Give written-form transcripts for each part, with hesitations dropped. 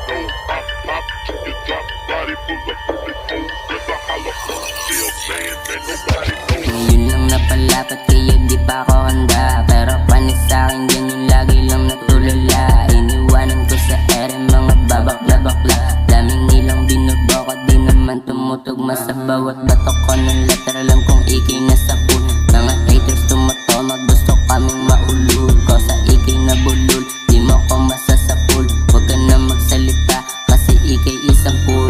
know. Pop to the top, body full of bullet holes. With a hollow, still saying that nobody knows. Ngayon lang napalapit kayo, di pa ako handa. Pero panis sa'kin dyan yung lagi lang natulala. Iniwanan ko sa ere mga babakla-bakla. Daming ilang binuboko, di naman tumutugma sa bawat batok ko ng letter. Alam kong ikay nasa pool. Mga haters tumatoma, gusto kaming maulul ko sa ikay na bulul. Di mo ko masasapul, huwag ka na magsalita kasi ikay isang pool.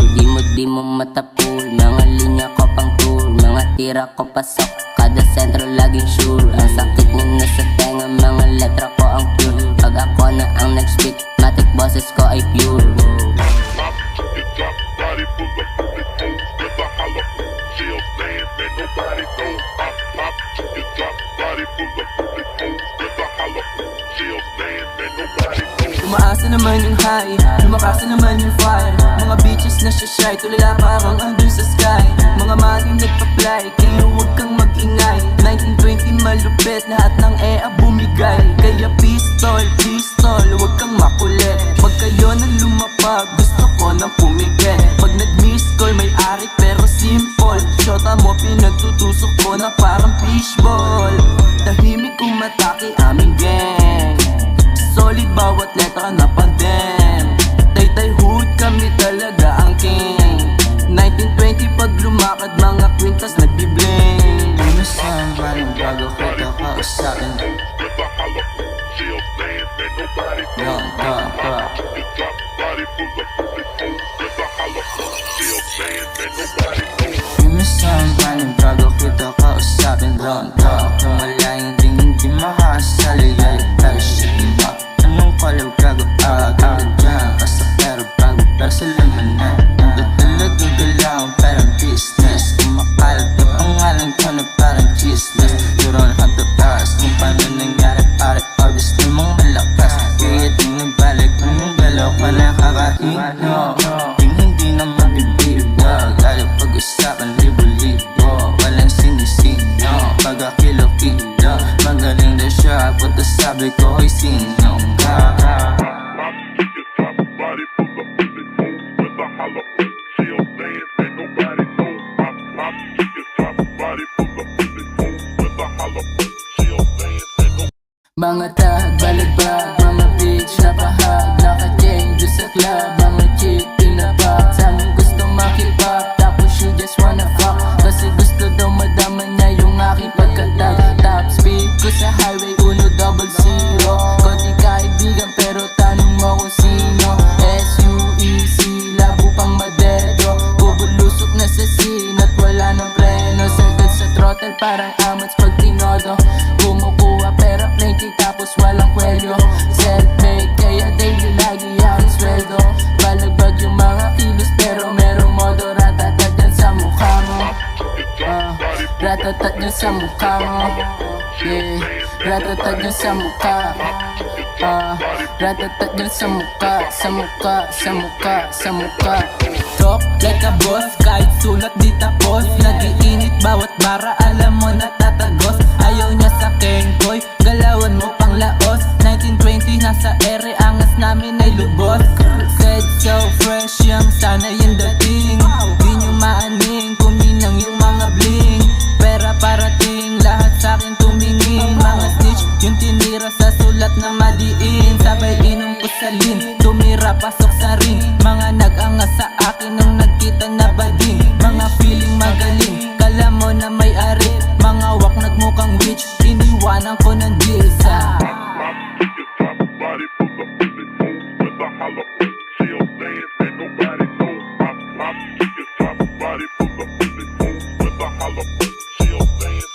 Di mo matapul, mga linya ko pang tour. Mga tira ko pasok, kada sentro laging sure. Ang sakit niya nasa tenga, mga letra ko ang pure. Pag ako na ang nag-speak, matic boses ko ay pure. Pop to the top, body full of bullet holes. With a hollow, still saying that nobody knows. Pop to the top, body full of bullet holes. With a hollow, still saying that nobody knows. Tumaasa naman yung high, lumakasa naman yung fire. Mga bitches na shy, tulala parang andun sa sky. Mga maling nagpa-fly, kaya huwag kang mag-ingay. 1920 malupit, lahat ng EA bumigay. Kaya pistol, huwag kang makulit. Pag kayo na lumapag, gusto ko nang pumigil. Pag nag-miss call, may ari pero simple. Shota mo, pinagtutusok ko na parang fishball. Tahimik umatake aming gang. Solid bawat letra na pandem. Tay-tay hood kami talaga ang king. 1920 pag lumakad mga kwintas nagbibling. Ano saan ba nang bago kita kausapin? With a hollow, still saying that nobody knows. Pop to the top, body full of bullet holes. With a hollow, still saying that nobody knows. Ano saan ba nang bago kita kausapin? Kung malayo din hindi makasaligay. Pero shit diba? Anong collab gago? Ganda dyan Asa pero bago pero sa laman na. Ando talagang galaw parang business. Kumakalat na pangalan ko na parang chismis. Pero lahat the past kung paano nangyari pare obviously mong malakas. Kaya di nagbalik anong galaw ka na kakahino. Yung hindi na mabibigag. Lalo pag-usapan libo-libo. Walang sinisino pagkakilo-kilo. Magaling na siya punta sabi ko ay sino ka. Pop to the top, body full of bullet holes. With a hollow, still saying that nobody knows. Pop to the top, body full of bullet holes. With a hollow, still saying that nobody. Mga tag, balagbag, mga bitch na pahag. Naka-chain doon sa club, mga chick pinabag. Sa amin gusto makipag, tapos you just wanna fuck. Kasi gusto daw madama niya yung aking pagkatag. Top speed ko sa highway 100. Konti kaibigan pero tanong mo kung sino. SUEC, labo pang madedo. Bubulusok na sa scene at wala ng preno. Sagad sa throttle parang amats pag tinodo. Kumukuha pera plenty tapos walang kwelyo. Self-made kaya daily lagi ang sweldo. Balagbag yung mga kilos pero merong modo. Ratatat yan sa mukha mo. Ratatat yan sa mukha mo. Yeah, ratatat yan sa mukha. Ratatat yan sa mukha. Sa mukha, sa mukha, sa mukha. Talk like a boss, kahit sulat di tapos. Nag-iinit bawat bara, alam mo natatagos. Ayaw niya sa kengkoy, galawan mo pang laos. 1920 nasa ere, angas namin ay lubos. Said so fresh, yung sana yung dating. Di nyo maaning, kuminang yung mga bling. Pera parating, lahat sa'kin tumingin. Mga snitch, yung tinira sa sulat na madiin. Sabay inom ko sa lin, tumira pasok sa ring. Mga nag-angas sa akin nung nagkita na bading. Mga feeling magaling, kala mo na may ari. Mga wak nagmukhang witch, iniwanan ko ng dilsa. Pop to the top, body full of bullet holes. With a hollow, still saying that nobody knows. Pop to the top, body full of bullet holes. With a hollow, still saying